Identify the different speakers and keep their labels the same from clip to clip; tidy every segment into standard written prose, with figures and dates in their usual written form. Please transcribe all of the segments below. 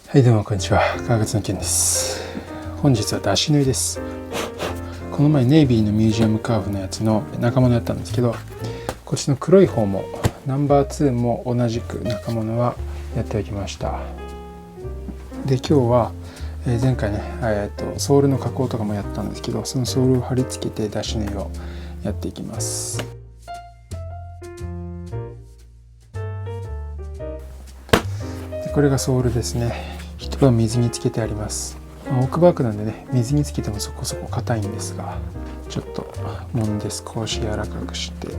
Speaker 1: はい、どうもこんにちは。川口の健です。本日は出し縫いです。この前ネイビーのミュージアムカーフのやつの中物やったんですけど、こっちの黒い方もナンバー2も同じく中物はやっておきました。で、今日は前回ね、ソールの加工とかもやったんですけど、そのソールを貼り付けて出し縫いをやっていきます。で、これがソールですね。一晩水につけてあります。オークバークなんでね、水につけてもそこそこ硬いんですが、ちょっと揉んで少し柔らかくしてこ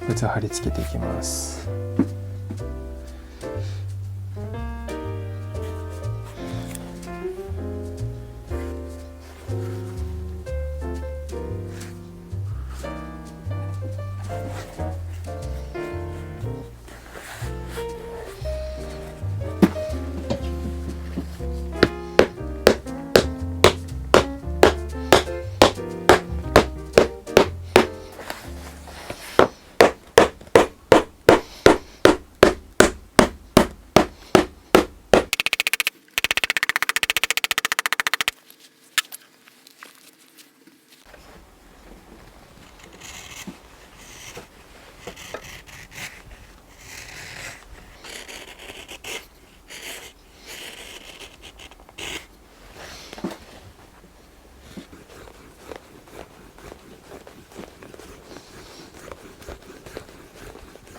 Speaker 1: いつを貼り付けていきます。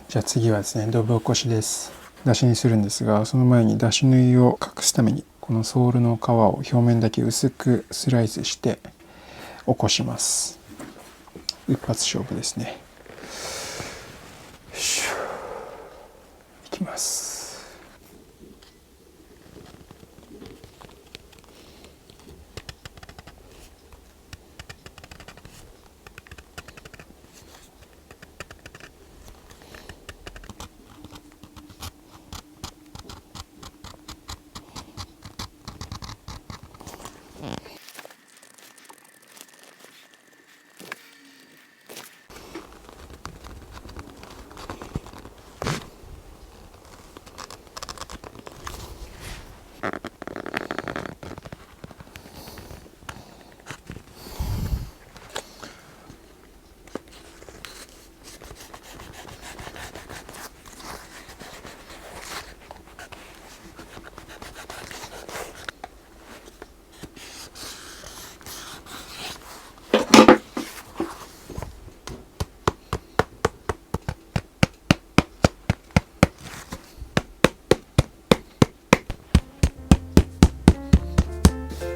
Speaker 1: じゃあ次はですね、ドブ起こしです。出しにするんですが、その前に出し縫いを隠すためにこのソールの皮を表面だけ薄くスライスして起こします。一発勝負ですね。いきます。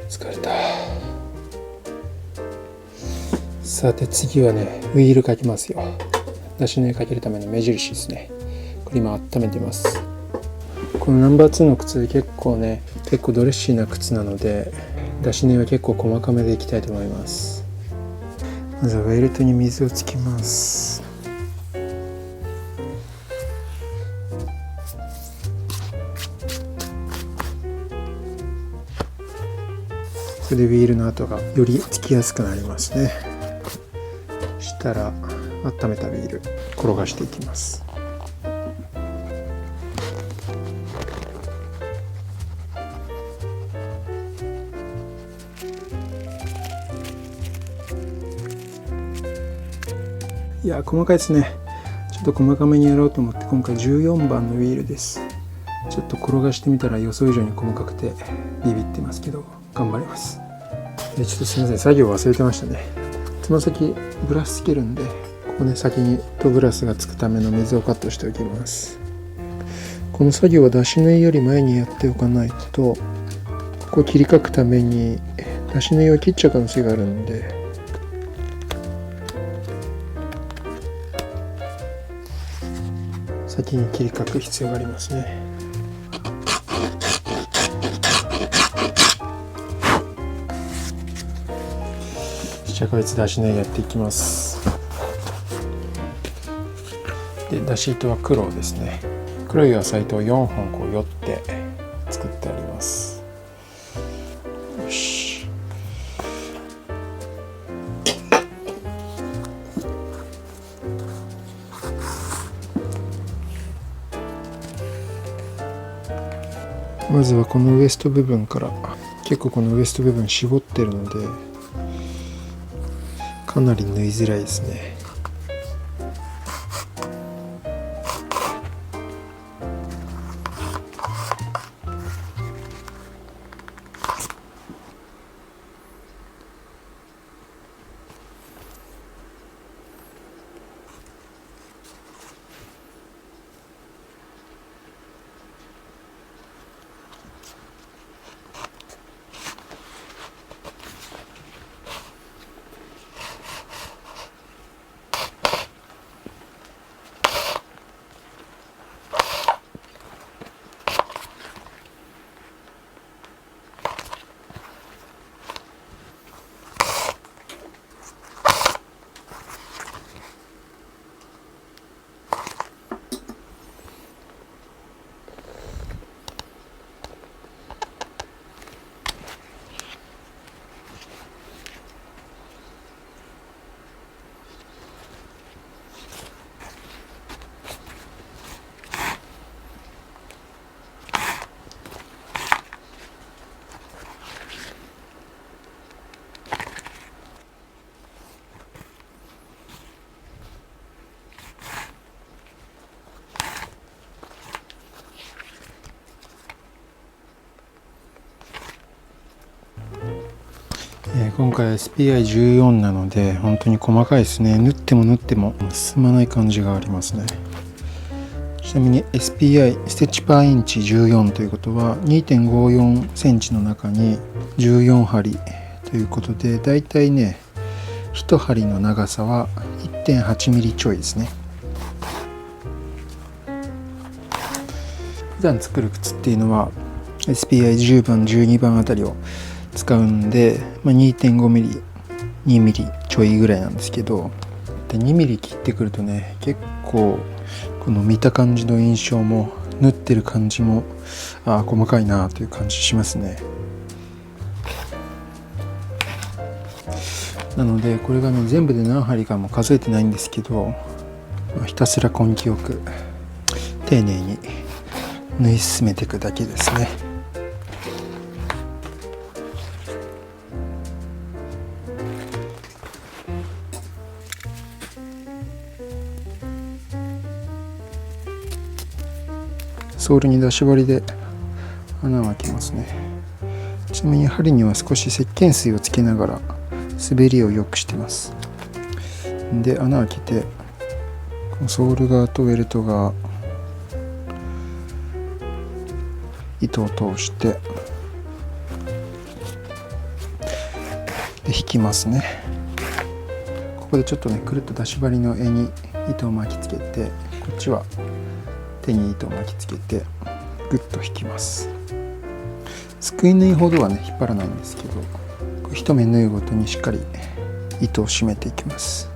Speaker 1: 疲れた。さて次はね、ウィールかけますよ。出し縫いかけるための目印ですね。これ今温めてます。このナンバー2の靴結構ドレッシーな靴なので、出し縫いは結構細かめでいきたいと思います。まずはベルトに水をつけます。これでウィールの跡がよりつきやすくなりますね。そしたら温めたウィール転がしていきます。いや細かいですね。ちょっと細かめにやろうと思って今回14番のウィールです。ちょっと転がしてみたら予想以上に細かくてビビってますけど頑張ります。ちょっとすみません、作業忘れてましたね。つま先ブラシつけるんで、ここね先にとブラスがつくための水をカットしておきます。この作業は出し縫いより前にやっておかないと、ここを切り欠くために出し縫いを切っちゃう可能性があるんで、先に切り欠く必要がありますね。じゃあこいつ出し縫いやっていきます。で、出し糸は黒ですね。黒い野菜と4本こうよって作ってあります。よし。まずはこのウエスト部分から、結構このウエスト部分絞ってるのでかなり縫いづらいですね。今回 SPI14 なので本当に細かいですね。縫っても縫っても進まない感じがありますね。ちなみに SPI ステッチパーインチ14ということは 2.54 センチの中に14針ということで、だいたいね1針の長さは 1.8 ミリちょいですね。普段作る靴っていうのは SPI10 番12番あたりを使うんで、2.5 ミリ2ミリちょいぐらいなんですけど、で2ミリ切ってくるとね結構この見た感じの印象も縫ってる感じも細かいなという感じしますね。なのでこれがね全部で何針かも数えてないんですけど、ひたすら根気よく丁寧に縫い進めていくだけですね。ソールに出し針で穴を開けますね。ちなみに針には少し石鹸水をつけながら滑りを良くしてます。で穴を開けてソール側とウェルト側糸を通してで引きますね。ここでちょっとねくるっと出し針の柄に糸を巻きつけて、こっちは手に糸を巻きつけてグッと引きます。すくい縫いほどはね引っ張らないんですけど、一目縫うごとにしっかり糸を締めていきます。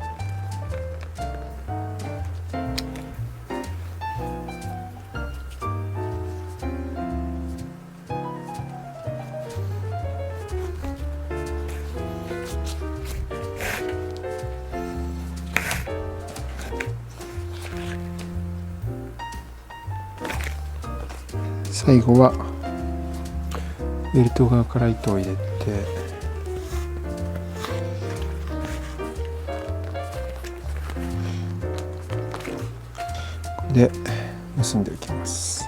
Speaker 1: 最後はベルト側から糸を入れてで結んでいきます。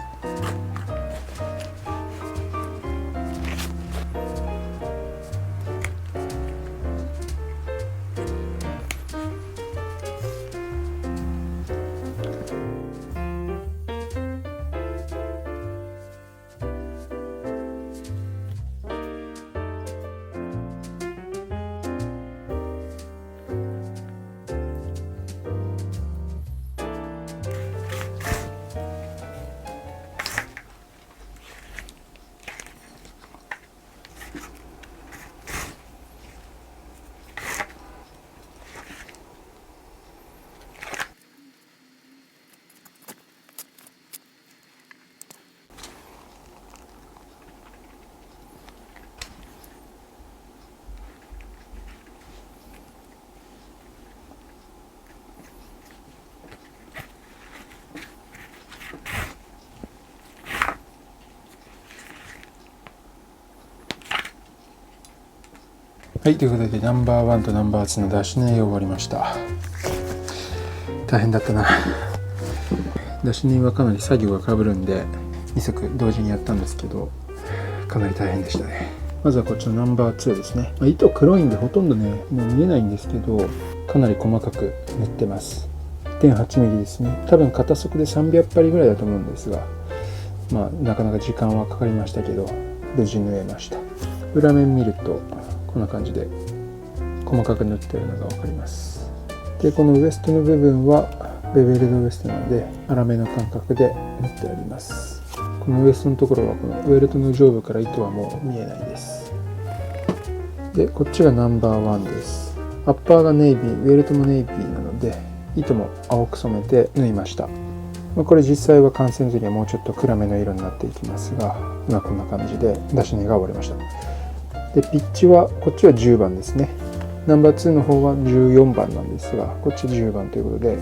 Speaker 1: はい、ということでナンバーワンとナンバー2の出し縫いが終わりました。大変だったな。出し縫いはかなり作業がかぶるんで2足同時にやったんですけど、かなり大変でしたね。まずはこっちのナンバー2ですね。糸黒いんでほとんどねもう見えないんですけど、かなり細かく縫ってます。 1.8mm ですね。多分片足で300針ぐらいだと思うんですが、なかなか時間はかかりましたけど無事縫えました。裏面見るとこんな感じで細かく縫っているのが分かります。でこのウエストの部分はベベルドウエストなので粗めの感覚で縫ってあります。このウエストのところはこのベルトの上部から糸はもう見えないです。でこっちがナンバーワンです。アッパーがネイビー、ベルトもネイビーなので糸も青く染めて縫いました。これ実際は完成時にはもうちょっと暗めの色になっていきますが、今こんな感じで出し縫いが終わりました。でピッチはこっちは10番ですね。ナンバー2の方は14番なんですが、こっち10番ということで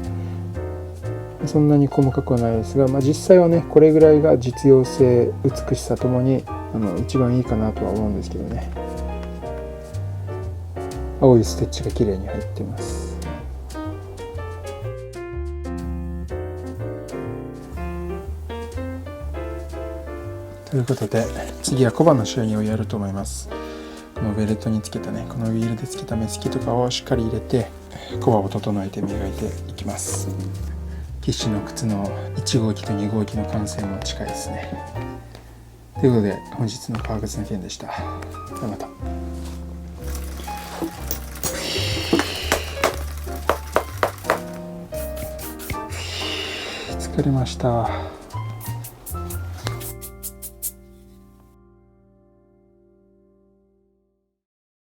Speaker 1: そんなに細かくはないですが、実際はねこれぐらいが実用性、美しさともに一番いいかなとは思うんですけどね。青いステッチが綺麗に入っています。ということで次は小判の仕上げをやると思います。このベルトにつけたね、このウィールでつけた目つきとかをしっかり入れて小判を整えて磨いていきます。キッシュの靴の1号機と2号機の完成も近いですね。ということで本日の革靴の件でした。ではまた。疲れました。